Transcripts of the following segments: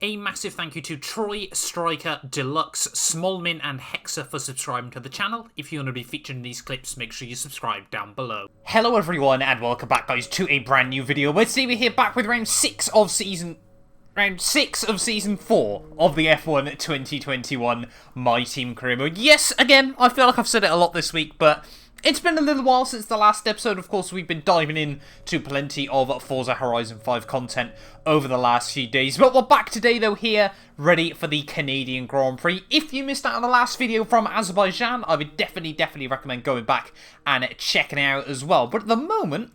A massive thank you to Troy, Striker, Deluxe, Smallmin and Hexa for subscribing to the channel. If you want to be featured in these clips, make sure you subscribe down below. Hello everyone and welcome back guys to a brand new video. Today we're here back with round 6 of season 4 of the F1 2021 My Team Career Mode. Yes, again, I feel like I've said it a lot this week, but it's been a little while since the last episode. Of course, we've been diving in to plenty of Forza Horizon 5 content over the last few days. But we're back today, though, here, ready for the Canadian Grand Prix. If you missed out on the last video from Azerbaijan, I would definitely recommend going back and checking it out as well. But at the moment,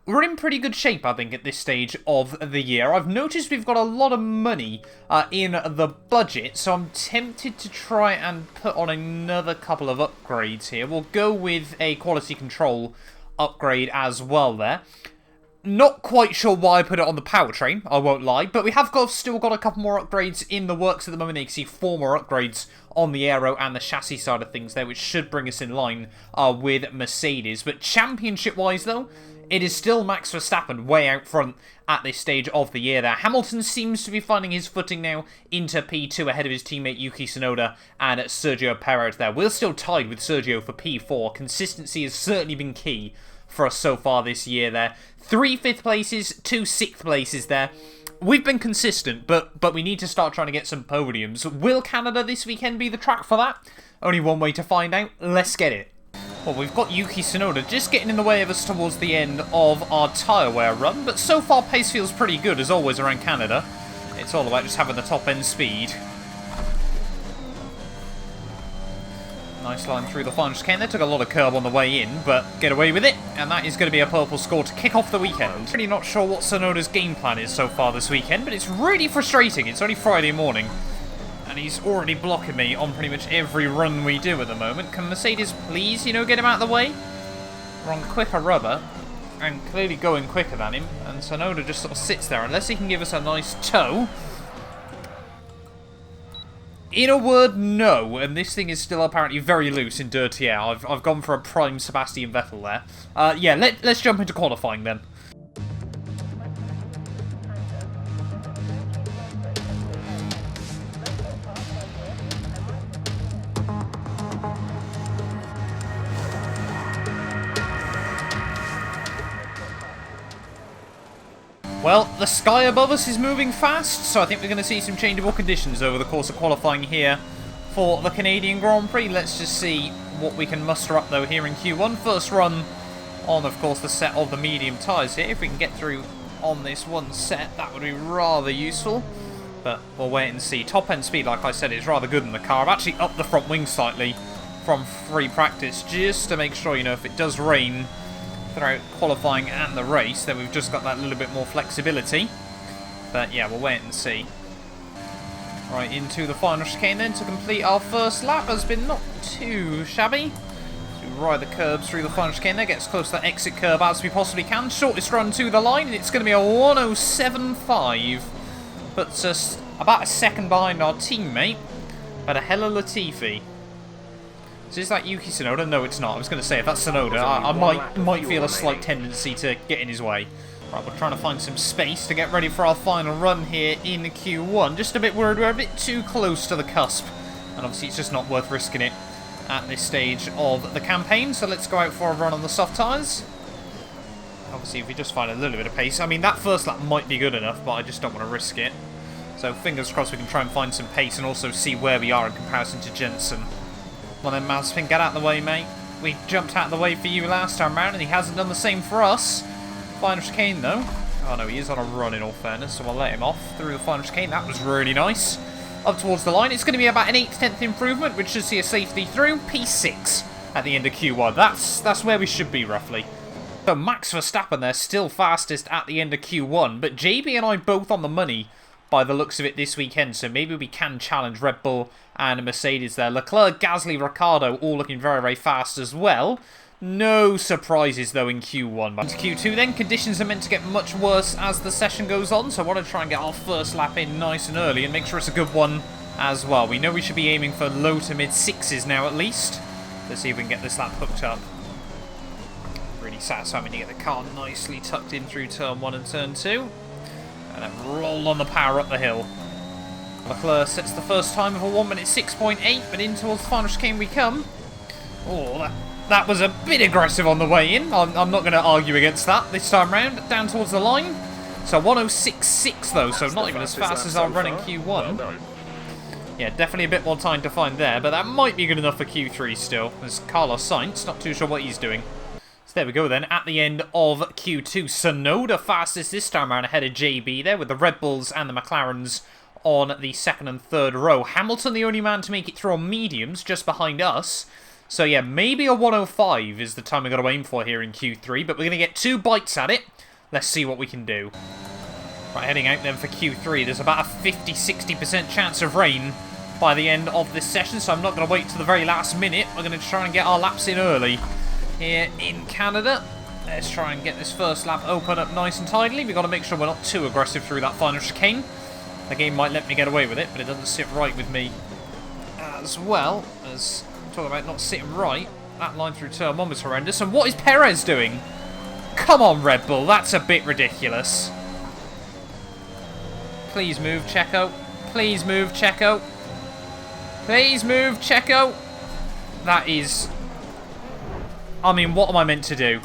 we're in pretty good shape, I think, at this stage of the year. I've noticed we've got a lot of money in the budget, so I'm tempted to try and put on another couple of upgrades here. We'll go with a quality control upgrade as well there. Not quite sure why I put it on the powertrain, I won't lie, but we have still got a couple more upgrades in the works at the moment. You can see 4 more upgrades on the aero and the chassis side of things there, which should bring us in line with Mercedes. But championship-wise, though, it is still Max Verstappen way out front at this stage of the year there. Hamilton seems to be finding his footing now into P2 ahead of his teammate Yuki Tsunoda and Sergio Perez there. We're still tied with Sergio for P4. Consistency has certainly been key for us so far this year there. 3 5th places, 2 6th places there. We've been consistent, but we need to start trying to get some podiums. Will Canada this weekend be the track for that? Only one way to find out. Let's get it. Well, we've got Yuki Tsunoda just getting in the way of us towards the end of our tyre wear run, but so far pace feels pretty good as always around Canada. It's all about just having the top end speed. Nice line through the final chicane. They took a lot of curb on the way in, but get away with it, and that is going to be a purple score to kick off the weekend. Really not sure what Tsunoda's game plan is so far this weekend, but it's really frustrating. It's only Friday morning, and he's already blocking me on pretty much every run we do at the moment. Can Mercedes please, get him out of the way? We're on quicker rubber, and clearly going quicker than him, and Tsunoda just sort of sits there, unless he can give us a nice tow. In a word, no, and this thing is still apparently very loose in dirty air. I've gone for a prime Sebastian Vettel there. Yeah, let's jump into qualifying then. Well, the sky above us is moving fast, so I think we're going to see some changeable conditions over the course of qualifying here for the Canadian Grand Prix. Let's just see what we can muster up, though, here in Q1. First run on, of course, the set of the medium tyres here. If we can get through on this one set, that would be rather useful. But we'll wait and see. Top-end speed, like I said, is rather good in the car. I've actually upped the front wing slightly from free practice, just to make sure, if it does rain throughout qualifying and the race, then we've just got that little bit more flexibility. But yeah, we'll wait and see. Right, into the final chicane then to complete our first lap. Has been not too shabby. So we ride the curbs through the final chicane there, get as close to that exit curb as we possibly can. Shortest run to the line, and it's going to be a 1:07.5. Puts us about a second behind our teammate, but a hella Latifi. So is that Yuki Tsunoda? No, it's not. I was going to say, if that's Tsunoda, I might feel a slight tendency to get in his way. Right, we're trying to find some space to get ready for our final run here in Q1. Just a bit worried we're a bit too close to the cusp. And obviously it's just not worth risking it at this stage of the campaign. So let's go out for a run on the soft tyres. Obviously, if we just find a little bit of pace. I mean, that first lap might be good enough, but I just don't want to risk it. So fingers crossed we can try and find some pace and also see where we are in comparison to Jensen. Well then, Mazepin, get out of the way, mate. We jumped out of the way for you last time round, and he hasn't done the same for us. Final chicane, though. Oh no, he is on a run in all fairness, so we'll let him off through the final chicane. That was really nice. Up towards the line. It's going to be about an 1/8 improvement, which should see a safety through. P6 at the end of Q1. That's where we should be, roughly. So Max Verstappen there, still fastest at the end of Q1, but JB and I both on the money by the looks of it this weekend, so maybe we can challenge Red Bull and Mercedes there. Leclerc, Gasly, Ricciardo all looking very fast as well. No surprises though in Q1. But Q2 then, conditions are meant to get much worse as the session goes on, so I want to try and get our first lap in nice and early and make sure it's a good one as well. We know we should be aiming for low to mid 6s now at least. Let's see if we can get this lap hooked up. Really satisfying when you get the car nicely tucked in through turn 1 and turn 2. And then roll on the power up the hill. Leclerc sets the first time of a 1 minute 6.8, but in towards the final chicane we come. Oh, that was a bit aggressive on the way in. I'm not going to argue against that this time round. Down towards the line. So 106.6 though, so not even as fast as our running Q1. Yeah, definitely a bit more time to find there, but that might be good enough for Q3 still. There's Carlos Sainz, not too sure what he's doing. So there we go then, at the end of Q2. Tsunoda fastest this time around ahead of JB there, with the Red Bulls and the McLarens on the second and third row. Hamilton the only man to make it through on mediums, just behind us. So yeah, maybe a 105 is the time we've got to aim for here in Q3, but we're going to get 2 bites at it. Let's see what we can do. Right, heading out then for Q3. There's about a 50-60% chance of rain by the end of this session, so I'm not going to wait till the very last minute. We're going to try and get our laps in early here in Canada. Let's try and get this first lap open up nice and tidily. We've got to make sure we're not too aggressive through that final chicane. The game might let me get away with it, but it doesn't sit right with me. As well as talking about not sitting right, that line through turn 1 was horrendous. And what is Perez doing? Come on, Red Bull, that's a bit ridiculous. Please move, Checo. Please move, Checo. Please move, Checo. That is... I mean, what am I meant to do?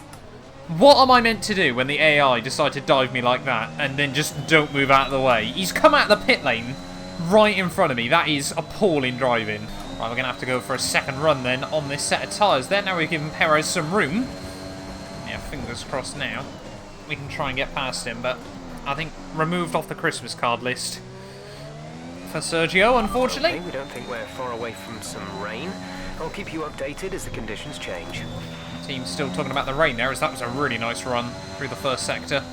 What am I meant to do when the AI decide to dive me like that and then just don't move out of the way? He's come out of the pit lane right in front of me. That is appalling driving. Right, we're going to have to go for a second run then on this set of tyres there. Now we've given Perez some room. Yeah, fingers crossed now. We can try and get past him, but I think removed off the Christmas card list for Sergio, unfortunately. Okay, we don't think we're far away from some rain. I'll keep you updated as the conditions change. Team's still talking about the rain there, as that was a really nice run through the first sector.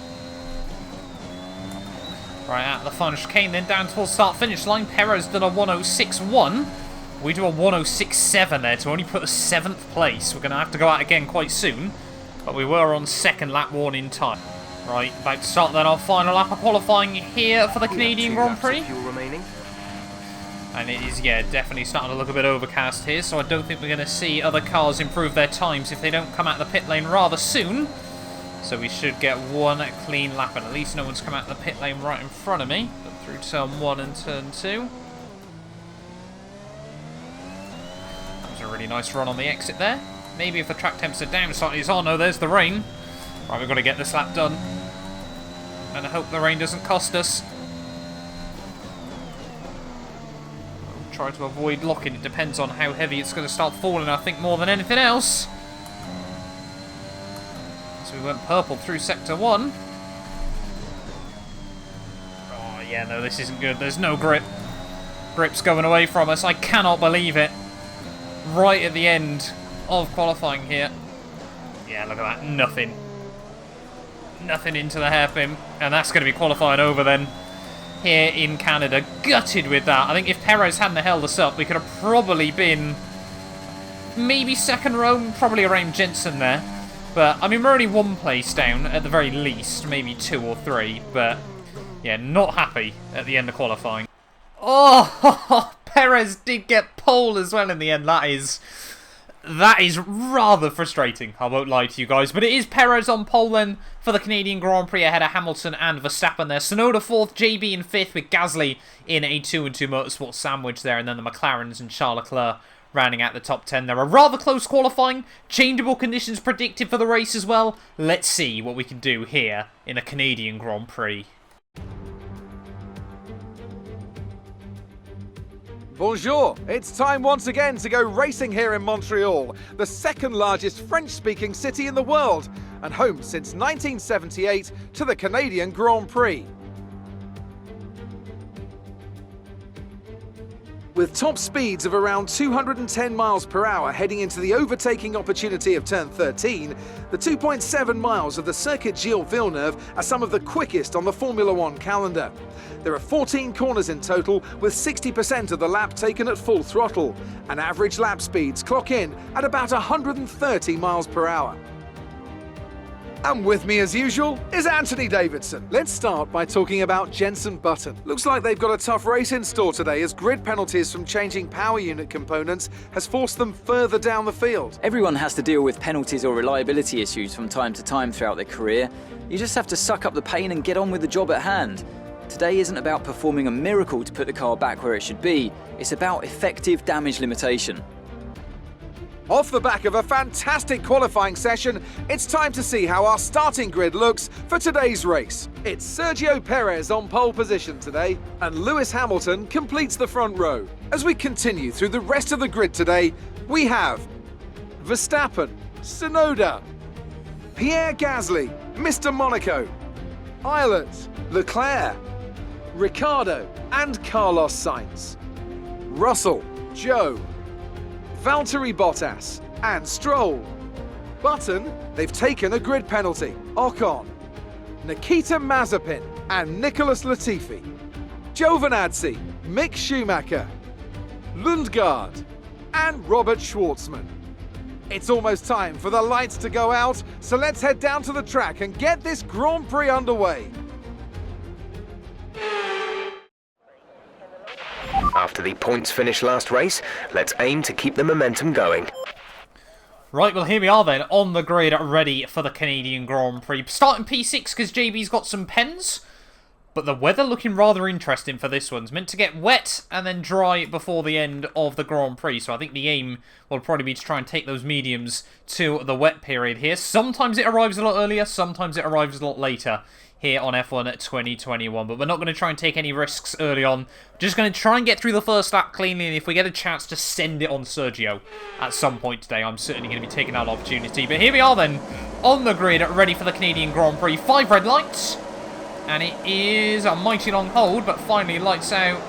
Right, at the final chicane then, down towards start-finish line. Perez done a 106.1. We do a 106.7 there to only put a 7th place. We're going to have to go out again quite soon, but we were on second lap warning time. Right, about to start then our final lap of qualifying here for the Canadian Grand Prix. And it is, yeah, definitely starting to look a bit overcast here, so I don't think we're going to see other cars improve their times if they don't come out the pit lane rather soon. So we should get one clean lap, and at least no one's come out the pit lane right in front of me. But through turn 1 and turn 2. That was a really nice run on the exit there. Maybe if the track temps are down slightly, it's, oh no, there's the rain. Right, we've got to get this lap done. And I hope the rain doesn't cost us. Try to avoid locking. It depends on how heavy it's going to start falling, I think, more than anything else. So we went purple through sector 1. Oh yeah, no, this isn't good. There's no grip. Grip's going away from us. I cannot believe it. Right at the end of qualifying here. Yeah, look at that. Nothing. Nothing into the hairpin. And that's going to be qualifying over then. Here in Canada. Gutted with that. I think if Perez hadn't held us up, we could have probably been maybe second row, probably around Jensen there. But, I mean, we're only 1 place down at the very least, maybe 2 or 3. But, yeah, not happy at the end of qualifying. Oh, Perez did get pole as well in the end. That is rather frustrating, I won't lie to you guys. But it is Perez on pole then for the Canadian Grand Prix ahead of Hamilton and Verstappen there. Tsunoda 4th, JB in 5th with Gasly in a 2-2 Motorsport sandwich there. And then the McLarens and Charles Leclerc rounding out the top 10 there. A rather close qualifying. Changeable conditions predicted for the race as well. Let's see what we can do here in the Canadian Grand Prix. Bonjour! It's time once again to go racing here in Montreal, the second largest French-speaking city in the world, and home since 1978 to the Canadian Grand Prix. With top speeds of around 210 miles per hour heading into the overtaking opportunity of turn 13, the 2.7 miles of the Circuit Gilles Villeneuve are some of the quickest on the Formula One calendar. There are 14 corners in total, with 60% of the lap taken at full throttle, and average lap speeds clock in at about 130 miles per hour. And with me as usual is Anthony Davidson. Let's start by talking about Jenson Button. Looks like they've got a tough race in store today, as grid penalties from changing power unit components has forced them further down the field. Everyone has to deal with penalties or reliability issues from time to time throughout their career. You just have to suck up the pain and get on with the job at hand. Today isn't about performing a miracle to put the car back where it should be, it's about effective damage limitation. Off the back of a fantastic qualifying session, it's time to see how our starting grid looks for today's race. It's Sergio Perez on pole position today, and Lewis Hamilton completes the front row. As we continue through the rest of the grid today, we have Verstappen, Tsunoda, Pierre Gasly, Mr. Monaco, Eilert, Leclerc, Ricciardo and Carlos Sainz, Russell, Joe, Valtteri Bottas and Stroll. Button, they've taken a grid penalty. Ocon, Nikita Mazepin and Nicholas Latifi, Giovinazzi, Mick Schumacher, Lundgaard and Robert Schwartzman. It's almost time for the lights to go out, so let's head down to the track and get this Grand Prix underway. After the points finish last race, let's aim to keep the momentum going. Right, well here we are then, on the grid, ready for the Canadian Grand Prix. Starting P6 because JB's got some pens, but the weather looking rather interesting for this one. It's meant to get wet and then dry before the end of the Grand Prix, so I think the aim will probably be to try and take those mediums to the wet period here. Sometimes it arrives a lot earlier, sometimes it arrives a lot later here on F1 2021, but we're not going to try and take any risks early on. We're just going to try and get through the first lap cleanly, and if we get a chance to send it on Sergio at some point today, I'm certainly going to be taking that opportunity. But here we are then, on the grid, ready for the Canadian Grand Prix. 5 red lights, and it is a mighty long hold, but finally lights out,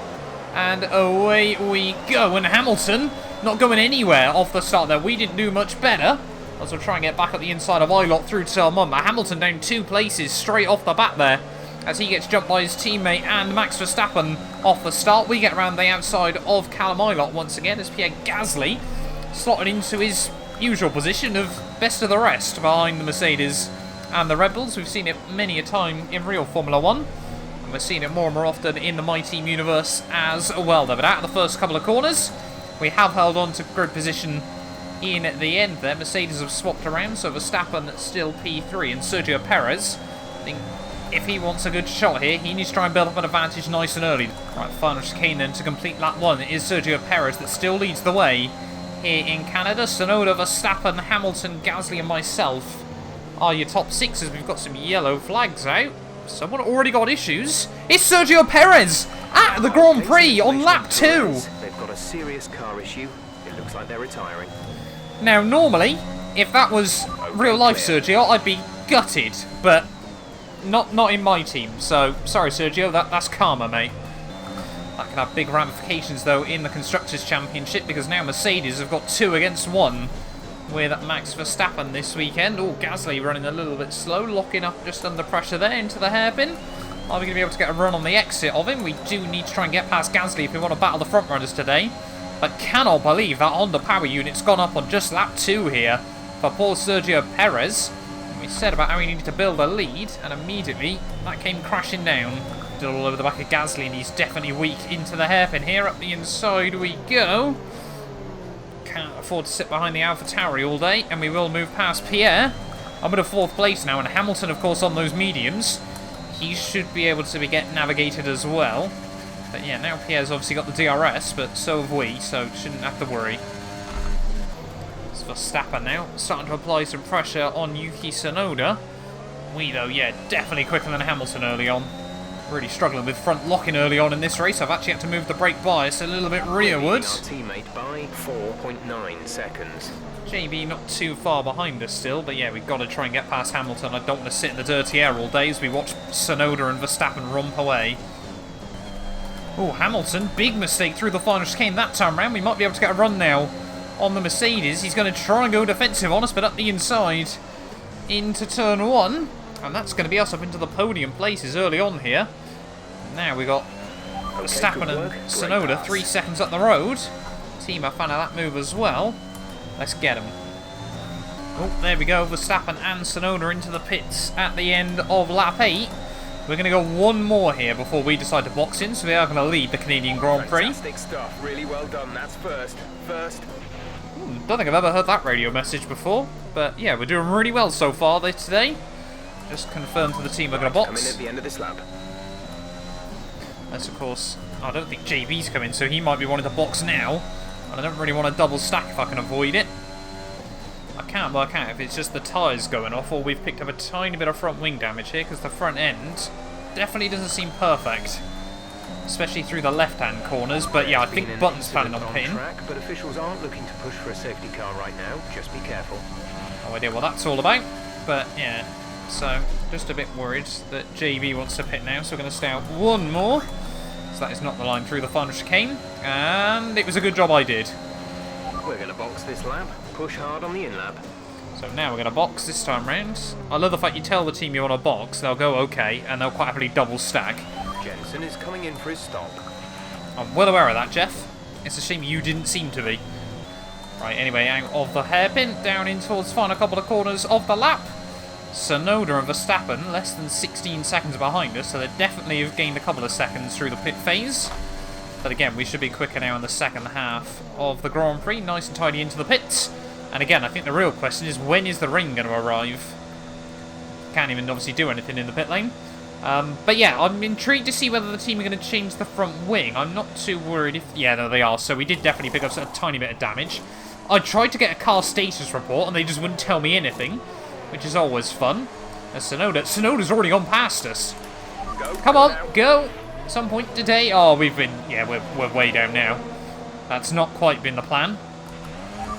and away we go. And Hamilton not going anywhere off the start there. We didn't do much better, as we'll try and get back at the inside of Eilert through to Mum. Hamilton down 2 places straight off the bat there, as he gets jumped by his teammate and Max Verstappen off the start. We get around the outside of Callum Eilert once again, as Pierre Gasly slotted into his usual position of best of the rest behind the Mercedes and the Red Bulls. We've seen it many a time in real Formula 1, and we're seeing it more and more often in the My Team universe as well though. But out of the first couple of corners, we have held on to grid position in the end there. Mercedes have swapped around, so Verstappen still P3, and Sergio Perez, I think if he wants a good shot here, he needs to try and build up an advantage nice and early. Right, final chicane then to complete lap 1. It is Sergio Perez that still leads the way here in Canada. Tsunoda, Verstappen, Hamilton, Gasly and myself are your top 6 as we've got some yellow flags out. Someone already got issues. It's Sergio Perez at the Grand Prix on lap 2. They've got a serious car issue. It looks like they're retiring. Now, normally, if that was real life Sergio, I'd be gutted, but not in my team. So, sorry Sergio, that's karma, mate. That can have big ramifications, though, in the Constructors' Championship, because now Mercedes have got 2 against 1 with Max Verstappen this weekend. Oh, Gasly running a little bit slow, locking up just under pressure there into the hairpin. Are we going to be able to get a run on the exit of him? We do need to try and get past Gasly if we want to battle the front runners today. But cannot believe that Honda power unit's gone up on just lap 2 here for poor Sergio Perez. And we said about how he needed to build a lead, and immediately that came crashing down. Did all over the back of Gasly, and he's definitely weak into the hairpin here. Up the inside we go. Can't afford to sit behind the AlphaTauri all day, and we will move past Pierre. I'm in 4th place now, and Hamilton, of course, on those mediums. He should be able to get navigated as well. But yeah, now Pierre's obviously got the DRS, but so have we, so shouldn't have to worry. It's Verstappen now, starting to apply some pressure on Yuki Tsunoda. We, though, yeah, definitely quicker than Hamilton early on. Really struggling with front locking early on in this race. I've actually had to move the brake bias a little bit rearward. Our teammate by 4.9 seconds. JB not too far behind us still, but yeah, we've got to try and get past Hamilton. I don't want to sit in the dirty air all day as we watch Tsunoda and Verstappen romp away. Oh, Hamilton, big mistake through the final chicane that time round. We might be able to get a run now on the Mercedes. He's going to try and go defensive on us, but up the inside into turn 1. And that's going to be us up into the podium places early on here. Now we got Verstappen and Tsunoda 3 seconds up the road. Team are fan of that move as well. Let's get him. Oh, there we go. Verstappen and Tsunoda into the pits at the end of lap 8. We're going to go one more here before we decide to box in, so we are going to lead the Canadian Grand Prix. Fantastic stuff. Really well done. That's first. Don't think I've ever heard that radio message before, but yeah, we're doing really well so far today. Just confirmed to the team we're going to box. Come in at the end of this lap. Unless, of course, I don't think JB's coming, so he might be wanting to box now. And I don't really want to double stack if I can avoid it. I can't work out if it's just the tyres going off or we've picked up a tiny bit of front wing damage here, because the front end definitely doesn't seem perfect. Especially through the left-hand corners, but yeah, I think Button's planning on pitting. But officials aren't looking to push for a safety car right now. Just be careful. No idea what that's all about, but yeah. So, just a bit worried that JB wants to pit now, so we're going to stay out one more. So that is not the line through the final chicane, and it was a good job I did. We're going to box this lap, push hard on the in-lap. So now we're going to box this time round. I love the fact you tell the team you want to box, they'll go okay, and they'll quite happily double stack. Jensen is coming in for his stop. I'm well aware of that, Jeff. It's a shame you didn't seem to be. Right, anyway, out of the hairpin, down in towards the final couple of corners of the lap. Tsunoda and Verstappen less than 16 seconds behind us, so they definitely have gained a couple of seconds through the pit phase. But again, we should be quicker now in the second half of the Grand Prix, nice and tidy into the pits. And again, I think the real question is, when is the rain going to arrive? Can't even obviously do anything in the pit lane. But yeah, I'm intrigued to see whether the team are going to change the front wing. I'm not too worried if... Yeah, no, they are. So we did definitely pick up a tiny bit of damage. I tried to get a car status report, and they just wouldn't tell me anything, which is always fun. Tsunoda's already gone past us. Come on, go! At some point today... Oh, we've been... Yeah, we're way down now. That's not quite been the plan.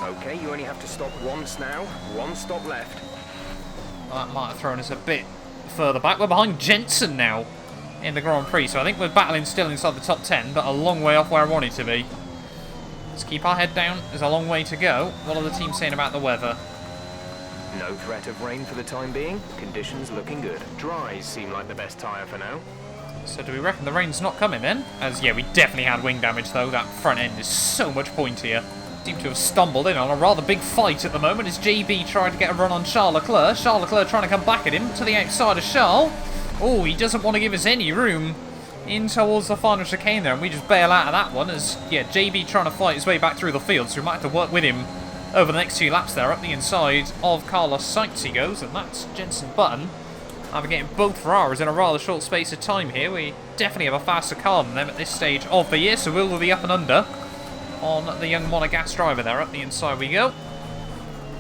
Okay, you only have to stop once now. One stop left. Well, that might have thrown us a bit further back. We're behind Jensen now in the Grand Prix, so I think we're battling still inside the top 10, but a long way off where I wanted to be. Let's keep our head down. There's a long way to go. What are the teams saying about the weather? No threat of rain for the time being. Conditions looking good. Dries seem like the best tyre for now. So do we reckon the rain's not coming then? As, yeah, we definitely had wing damage though. That front end is so much pointier. Seem to have stumbled in on a rather big fight at the moment as JB tried to get a run on Charles Leclerc. Charles Leclerc trying to come back at him to the outside of Charles. Oh, he doesn't want to give us any room in towards the final chicane there, and we just bail out of that one as, yeah, JB trying to fight his way back through the field, so we might have to work with him over the next few laps there. Up the inside of Carlos Sainz he goes, and that's Jensen Button navigating both Ferraris in a rather short space of time here. We definitely have a faster car than them at this stage of the year, so we'll be up and under on the young Monegas driver there. Up the inside we go.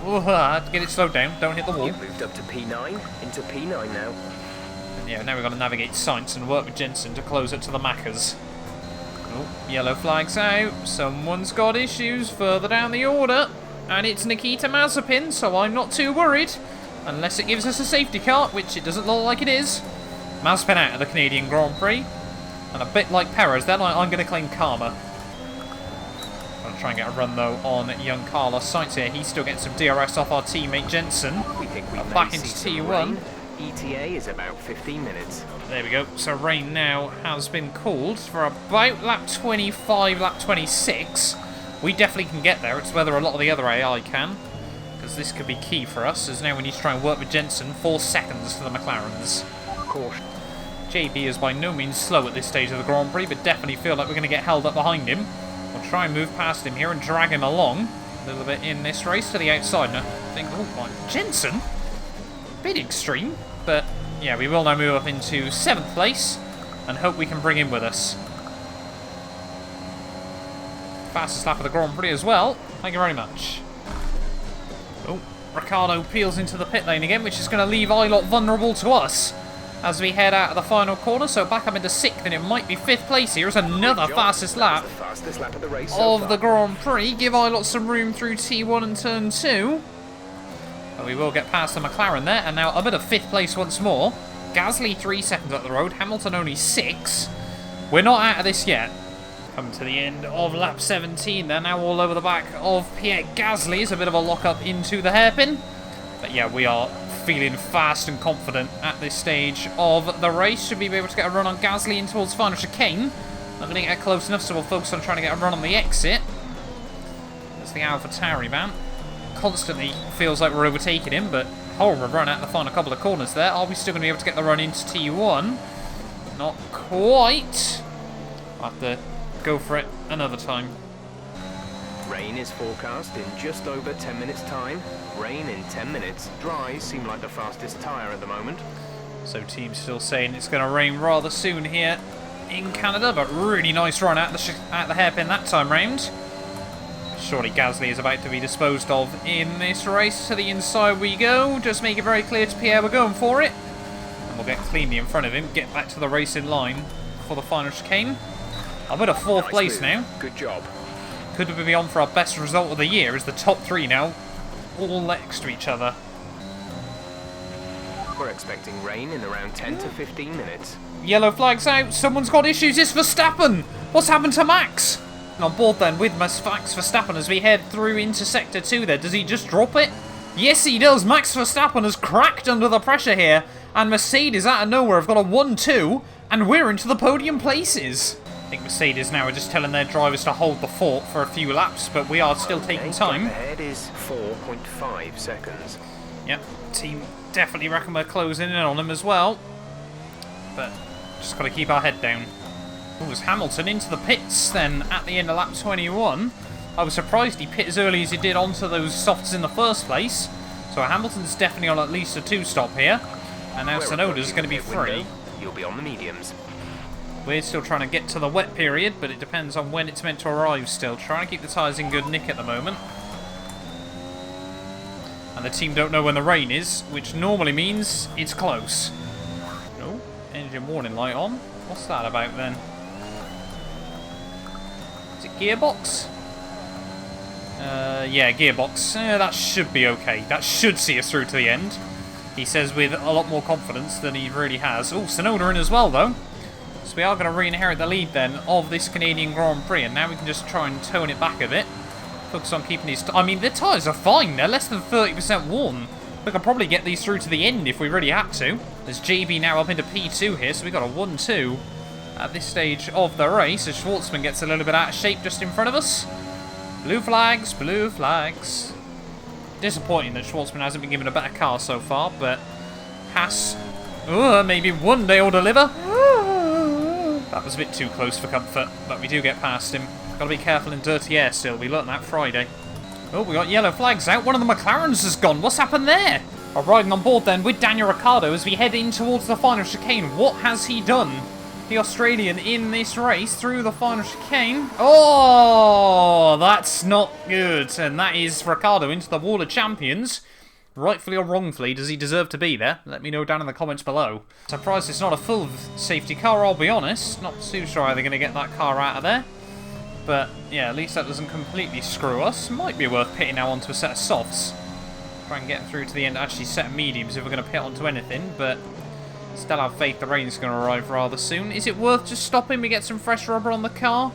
Ooh, get it slowed down, don't hit the wall. You've moved up to P9, into P9 now. And yeah, now we've got to navigate Sainz and work with Jensen to close it to the Maccas. Oh, yellow flag's out. Someone's got issues further down the order. And it's Nikita Mazepin, so I'm not too worried. Unless it gives us a safety car, which it doesn't look like it is. Mazepin out of the Canadian Grand Prix. And a bit like Perez, then I'm going to claim karma. I'm going to try and get a run, though, on young Carlos Sainz here. He's still getting some DRS off our teammate Jensen. We think we back into T1. ETA is about 15 minutes. There we go. So rain now has been called for about lap 25, lap 26. We definitely can get there. It's whether a lot of the other AI can, because this could be key for us, as now we need to try and work with Jensen. 4 seconds for the McLarens. Caution. JB is by no means slow at this stage of the Grand Prix, but definitely feel like we're going to get held up behind him. We'll try and move past him here and drag him along a little bit in this race to the outside. Now, I think, oh my, Jensen? Bit extreme, but yeah, we will now move up into 7th place and hope we can bring him with us. Fastest lap of the Grand Prix as well. Thank you very much. Oh, Ricciardo peels into the pit lane again, which is going to leave Ilott vulnerable to us as we head out of the final corner. So back up into 6th, and it might be 5th place here. Is another fastest lap of the race of the Grand Prix. Give Ilott some room through T1 and turn 2. But we will get past the McLaren there, and now up at a 5th place once more. Gasly 3 seconds up the road, Hamilton only 6. We're not out of this yet. Come to the end of lap 17. They're now all over the back of Pierre Gasly. It's a bit of a lock-up into the hairpin. But yeah, we are feeling fast and confident at this stage of the race. Should we be able to get a run on Gasly in towards final chicane? Not going to get close enough, so we'll focus on trying to get a run on the exit. There's the AlphaTauri man. Constantly feels like we're overtaking him, but horrible run out the final couple of corners there. Are we still going to be able to get the run into T1? Not quite. I'll have to go for it another time. Rain is forecast in just over 10 minutes time. Rain in 10 minutes. Dries seem like the fastest tyre at the moment. So team's still saying it's going to rain rather soon here in Canada, but really nice run at the hairpin that time round. Surely Gasly is about to be disposed of in this race. To the inside we go. Just make it very clear to Pierre we're going for it. And we'll get cleanly in front of him. Get back to the racing line for the final chicane. I'm at a 4th place now. Good job. Could we be on for our best result of the year as the top 3 now all next to each other. We're expecting rain in around 10 to 15 minutes. Yellow flag's out. Someone's got issues. It's Verstappen. What's happened to Max? On board then with Max Verstappen as we head through into Sector 2 there. Does he just drop it? Yes, he does. Max Verstappen has cracked under the pressure here. And Mercedes out of nowhere have got a 1-2. And we're into the podium places. I think Mercedes now are just telling their drivers to hold the fort for a few laps. But we are still taking time. Ahead is 4.5 seconds. Yep, team definitely reckon we're closing in on them as well. But just got to keep our head down. It was Hamilton into the pits then at the end of lap 21. I was surprised he pit as early as he did onto those softs in the first place. So Hamilton's definitely on at least a 2-stop here. And now Tsunoda's going to be free. You'll be on the mediums. We're still trying to get to the wet period, but it depends on when it's meant to arrive still. Trying to keep the tyres in good nick at the moment. And the team don't know when the rain is, which normally means it's close. Oh, engine warning light on. What's that about then? Is it gearbox? Yeah, gearbox. That should be okay. That should see us through to the end. He says with a lot more confidence than he really has. Oh, Tsunoda in as well, though. So we are going to re-inherit the lead then of this Canadian Grand Prix, and now we can just try and tone it back a bit. Focus on keeping these... I mean, the tyres are fine. They're less than 30% worn. We could probably get these through to the end if we really had to. There's JB now up into P2 here, so we've got a 1-2 at this stage of the race as Schwartzman gets a little bit out of shape just in front of us. Blue flags, blue flags. Disappointing that Schwartzman hasn't been given a better car so far, but Haas, maybe one day will deliver. That was a bit too close for comfort, but we do get past him. Got to be careful in dirty air still. We learnt that Friday. Oh, we got yellow flags out. One of the McLarens has gone. What's happened there? We're riding on board then with Daniel Ricciardo as we head in towards the final chicane. What has he done? The Australian in this race through the final chicane. Oh, that's not good. And that is Ricciardo into the Wall of Champions. Rightfully or wrongfully, does he deserve to be there? Let me know down in the comments below. Surprised it's not a full safety car, I'll be honest. Not too sure how they're going to get that car out of there. But, yeah, at least that doesn't completely screw us. Might be worth pitting now onto a set of softs. Try and get through to the end, actually set of mediums if we're going to pit onto anything. But still have faith the rain's going to arrive rather soon. Is it worth just stopping? We get some fresh rubber on the car?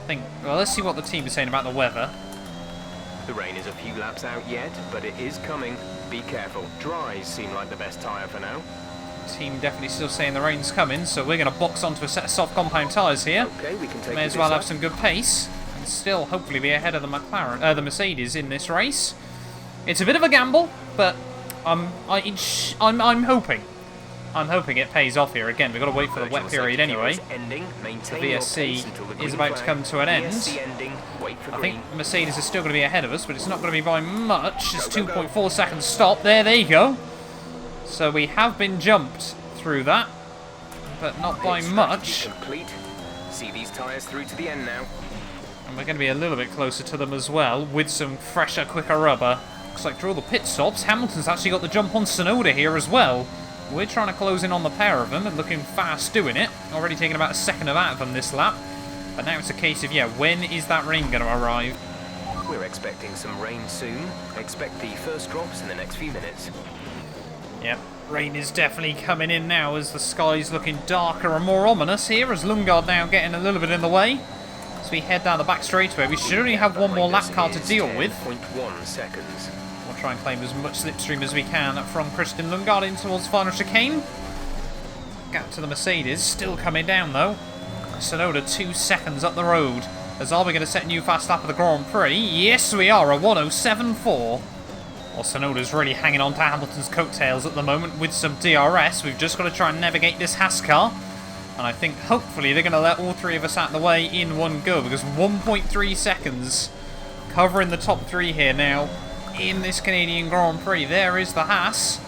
I think, well, let's see what the team is saying about the weather. The rain is a few laps out yet, but it is coming. Be careful. Dries seem like the best tyre for now. Team definitely still saying the rain's coming, so we're going to box onto a set of soft compound tyres here. Okay, we can take May as well have some good pace and still hopefully be ahead of the the Mercedes in this race. It's a bit of a gamble, but I'm hoping. I'm hoping it pays off here. Again, we've got to wait for the wet period anyway. The VSC is about to come to an end. I think Mercedes is still going to be ahead of us, but it's not going to be by much. Just 2.4 seconds stop. There you go. So we have been jumped through that, but not by much. See these tyres through to the end now. And we're going to be a little bit closer to them as well, with some fresher, quicker rubber. Looks like through all the pit stops, Hamilton's actually got the jump on Tsunoda here as well. We're trying to close in on the pair of them and looking fast doing it. Already taking about a second out of them this lap. But now it's a case of, yeah, when is that rain going to arrive? We're expecting some rain soon. Expect the first drops in the next few minutes. Yep, rain is definitely coming in now as the sky's looking darker and more ominous here, as Lundgaard now getting a little bit in the way. As we head down the back straightaway, we should only have one more lap car to deal with. 10.1 seconds. We'll try and claim as much slipstream as we can from Christian Lundgaard in towards the final chicane. Gap to the Mercedes, still coming down though. Tsunoda 2 seconds up the road. As are we going to set a new fast lap of the Grand Prix? Yes we are, a 1:07.4. Well, Tsunoda's really hanging on to Hamilton's coattails at the moment with some DRS. We've just got to try and navigate this Haas car. And I think hopefully they're going to let all three of us out of the way in one go, because 1.3 seconds covering the top three here now in this Canadian Grand Prix. There is the Haas.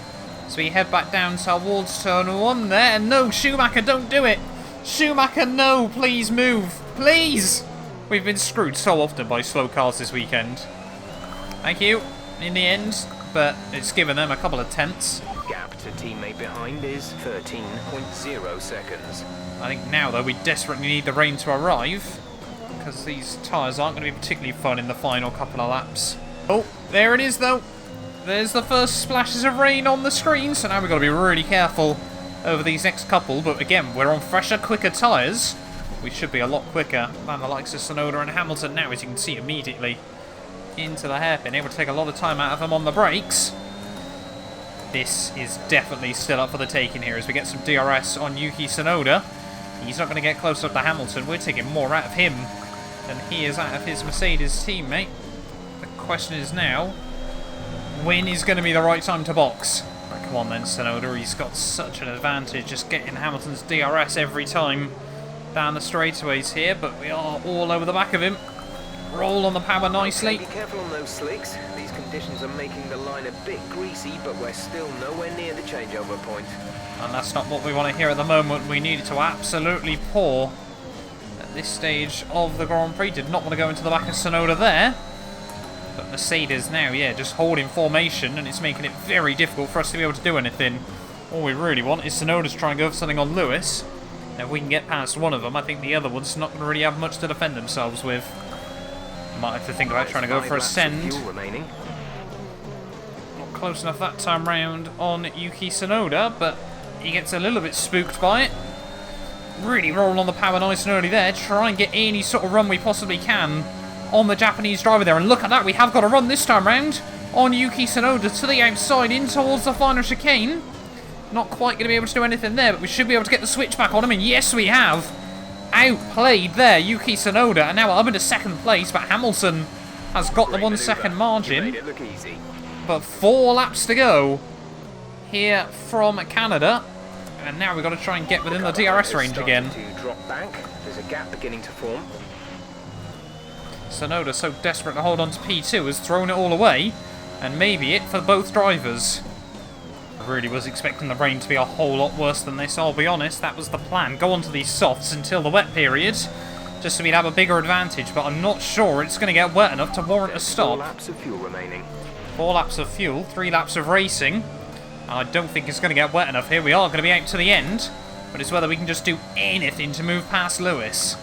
So we head back down towards turn 1 there. And no, Schumacher, don't do it. Schumacher, no, please move. Please. We've been screwed so often by slow cars this weekend. Thank you, in the end, but it's given them a couple of tenths. Gap to teammate behind is 13.0 seconds. I think now, though, we desperately need the rain to arrive, because these tyres aren't going to be particularly fun in the final couple of laps. Oh, there it is, though. There's the first splashes of rain on the screen, so now we've got to be really careful over these next couple. But again, we're on fresher, quicker tyres. We should be a lot quicker than the likes of Tsunoda and Hamilton now, as you can see immediately into the hairpin. Able to take a lot of time out of them on the brakes. This is definitely still up for the taking here as we get some DRS on Yuki Tsunoda. He's not going to get close up to Hamilton. We're taking more out of him than he is out of his Mercedes teammate. The question is now, when is going to be the right time to box? Right, come on then, Tsunoda. He's got such an advantage just getting Hamilton's DRS every time down the straightaways here, but we are all over the back of him. Roll on the power nicely. Be careful on those slicks. These conditions are making the line a bit greasy, but we're still nowhere near the changeover point. And that's not what we want to hear at the moment. We needed to absolutely pour at this stage of the Grand Prix. Did not want to go into the back of Tsunoda there. But Mercedes now, yeah, just holding formation, and it's making it very difficult for us to be able to do anything. All we really want is Tsunoda to try and go for something on Lewis. Now, if we can get past one of them, I think the other one's not going to really have much to defend themselves with. Might have to think about trying to go for a send. Remaining. Not close enough that time round on Yuki Tsunoda, but he gets a little bit spooked by it. Really roll on the power nice and early there. Try and get any sort of run we possibly can on the Japanese driver there. And look at that, we have got a run this time round on Yuki Tsunoda to the outside in towards the final chicane. Not quite going to be able to do anything there, but we should be able to get the switch back on him. And yes, we have. Outplayed there, Yuki Tsunoda, and now up into second place, but Hamilton has got the 1 second margin. Made it look easy. But 4 laps to go here from Canada, and now we've got to try and get within the DRS range again. To drop back. There's a gap beginning to form. Tsunoda, so desperate to hold on to P2, has thrown it all away, and maybe it for both drivers. I really was expecting the rain to be a whole lot worse than this, I'll be honest. That was the plan. Go onto these softs until the wet period, just so we'd have a bigger advantage, but I'm not sure it's going to get wet enough to warrant a stop. 4 laps of fuel remaining. 4 laps of fuel, 3 laps of racing. I don't think it's going to get wet enough here. We are going to be out to the end, but it's whether we can just do anything to move past Lewis.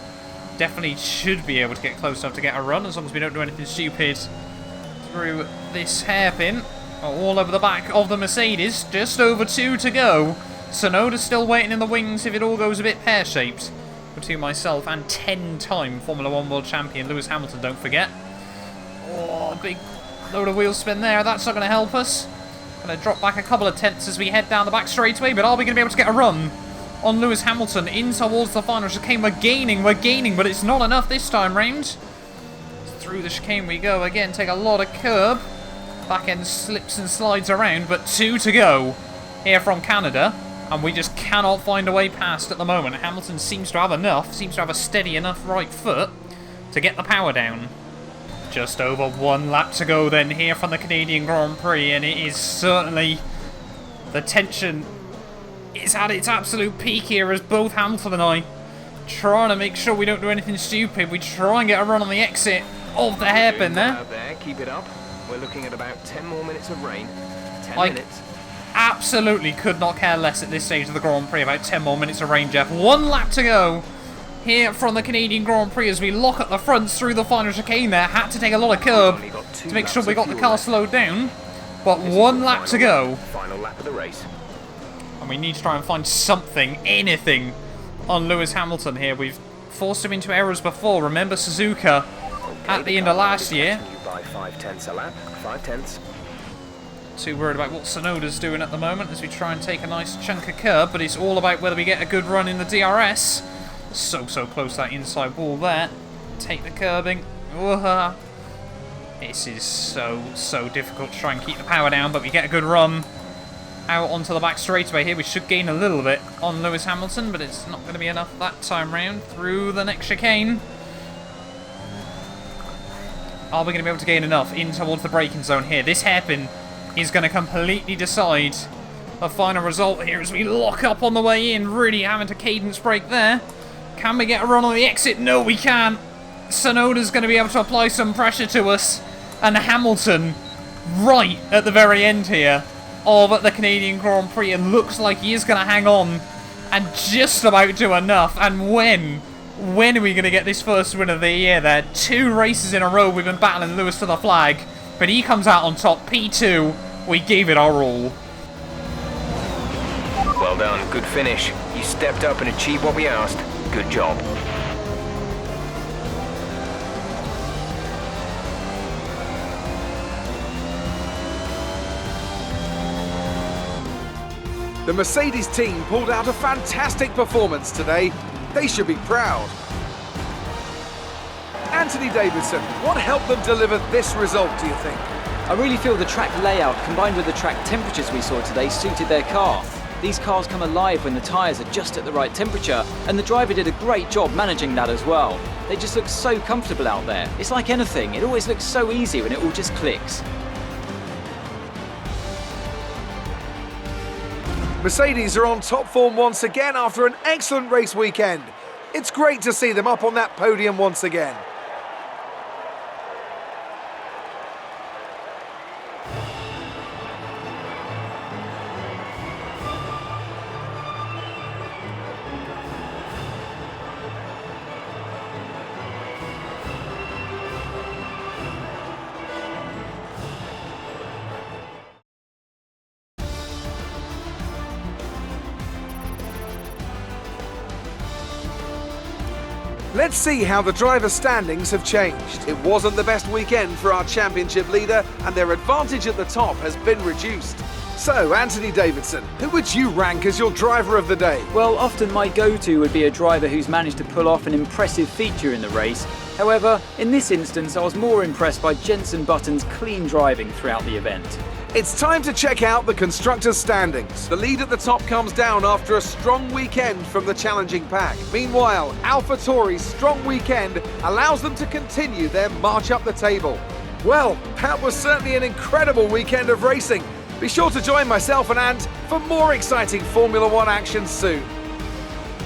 Definitely should be able to get close enough to get a run, as long as we don't do anything stupid through this hairpin. All over the back of the Mercedes, just over 2 to go. Tsunoda's still waiting in the wings if it all goes a bit pear-shaped. Between myself and 10-time Formula 1 World Champion Lewis Hamilton, don't forget. Oh, big load of wheel spin there, that's not going to help us. Going to drop back a couple of tenths as we head down the back straightaway, but are we going to be able to get a run on Lewis Hamilton in towards the final chicane? We're gaining, but it's not enough this time round. Through the chicane we go again, take a lot of curb. Back end slips and slides around, but 2 to go here from Canada, and we just cannot find a way past at the moment. Hamilton seems to have enough, seems to have a steady enough right foot to get the power down. Just over 1 lap to go then here from the Canadian Grand Prix, and it is certainly, the tension is at its absolute peak here as both Hamilton and I trying to make sure we don't do anything stupid. We try and get a run on the exit of the hairpin there. Keep it up. We're looking at about 10 more minutes of rain. 10 minutes. Absolutely could not care less at this stage of the Grand Prix. About 10 more minutes of rain, Jeff. 1 lap to go here from the Canadian Grand Prix as we lock at the fronts through the final chicane there. Had to take a lot of curb to make sure we got the car slowed down. But 1 lap to go. Final lap of the race. And we need to try and find something, anything, on Lewis Hamilton here. We've forced him into errors before. Remember Suzuka at the end of last year. By 5 tenths a lap. 5 tenths. Too worried about what Tsunoda's doing at the moment as we try and take a nice chunk of curb, but it's all about whether we get a good run in the DRS. So close, that inside wall there. Take the curbing. Whoa. This is so difficult to try and keep the power down, but we get a good run out onto the back straightaway here. We should gain a little bit on Lewis Hamilton, but it's not going to be enough that time round. Through the next chicane. Are we going to be able to gain enough in towards the braking zone here? This hairpin is going to completely decide a final result here as we lock up on the way in. Really having to cadence brake there. Can we get a run on the exit? No, we can't. Tsunoda's going to be able to apply some pressure to us. And Hamilton, right at the very end here of the Canadian Grand Prix, and looks like he is going to hang on and just about do enough. And when are we going to get this first win of the year there? 2 races in a row we've been battling Lewis to the flag, but he comes out on top. P2, we gave it our all. Well done, good finish. You stepped up and achieved what we asked. Good job. The Mercedes team pulled out a fantastic performance today. They should be proud. Anthony Davidson, what helped them deliver this result, do you think? I really feel the track layout combined with the track temperatures we saw today suited their car. These cars come alive when the tyres are just at the right temperature, and the driver did a great job managing that as well. They just look so comfortable out there. It's like anything, it always looks so easy when it all just clicks. Mercedes are on top form once again after an excellent race weekend. It's great to see them up on that podium once again. Let's see how the driver standings have changed. It wasn't the best weekend for our championship leader, and their advantage at the top has been reduced. So, Anthony Davidson, who would you rank as your driver of the day? Well, often my go-to would be a driver who's managed to pull off an impressive feature in the race. However, in this instance, I was more impressed by Jenson Button's clean driving throughout the event. It's time to check out the constructors' standings. The lead at the top comes down after a strong weekend from the challenging pack. Meanwhile, AlphaTauri's strong weekend allows them to continue their march up the table. Well, that was certainly an incredible weekend of racing. Be sure to join myself and Ant for more exciting Formula One action soon.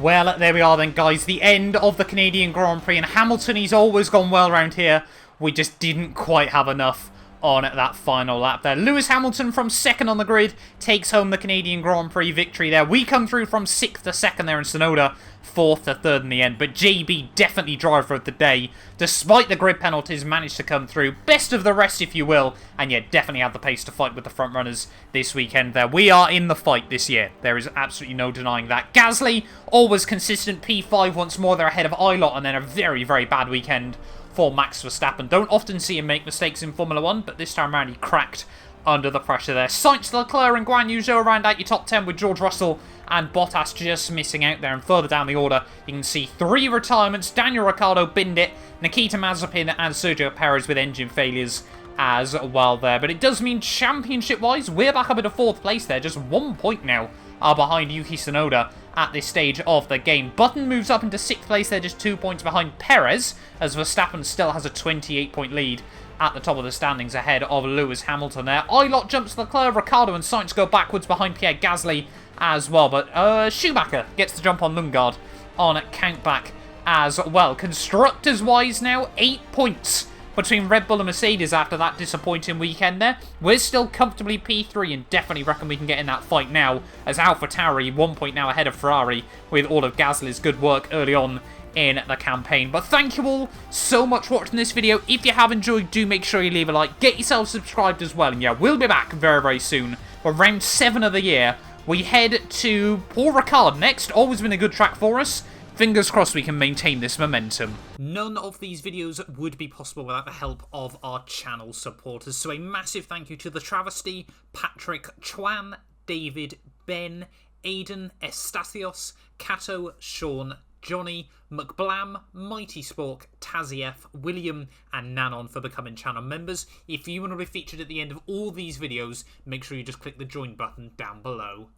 Well, there we are then, guys. The end of the Canadian Grand Prix, and Hamilton, he's always gone well around here. We just didn't quite have enough on that final lap there. Lewis Hamilton from second on the grid takes home the Canadian Grand Prix victory there. We come through from 6th to 2nd there, and Tsunoda 4th to 3rd in the end. But JB, definitely driver of the day. Despite the grid penalties, managed to come through. Best of the rest, if you will. And yeah, definitely had the pace to fight with the front runners this weekend there. We are in the fight this year. There is absolutely no denying that. Gasly, always consistent. P5 once more. They're ahead of Ilott, and then a very, very bad weekend for Max Verstappen. Don't often see him make mistakes in Formula 1, but this time around he cracked under the pressure there. Sainz, Leclerc and Guan Yu Zhou around out your top 10 with George Russell and Bottas just missing out there. And further down the order, you can see 3 retirements. Daniel Ricciardo binned it, Nikita Mazepin and Sergio Perez with engine failures as well there. But it does mean championship-wise, we're back up into 4th place there. Just 1 point now behind Yuki Tsunoda at this stage of the game. Button moves up into 6th place there, just 2 points behind Perez, as Verstappen still has a 28-point lead at the top of the standings ahead of Lewis Hamilton there. Ilott jumps Leclerc, Ricciardo and Sainz go backwards behind Pierre Gasly as well, but Schumacher gets the jump on Lundgaard on countback as well. Constructors-wise now, 8 points between Red Bull and Mercedes after that disappointing weekend there. We're still comfortably P3 and definitely reckon we can get in that fight now, as AlphaTauri 1 point now ahead of Ferrari with all of Gasly's good work early on in the campaign. But thank you all so much for watching this video. If you have enjoyed, do make sure you leave a like, get yourself subscribed as well, and yeah, we'll be back very, very soon for round 7 of the year. We head to Paul Ricard next. Always been a good track for us. Fingers crossed we can maintain this momentum. None of these videos would be possible without the help of our channel supporters. So a massive thank you to The Travesty, Patrick, Chuan, David, Ben, Aidan, Estacios, Cato, Sean, Johnny, McBlam, Mighty Spork, Tazief, William, and Nanon for becoming channel members. If you want to be featured at the end of all these videos, make sure you just click the join button down below.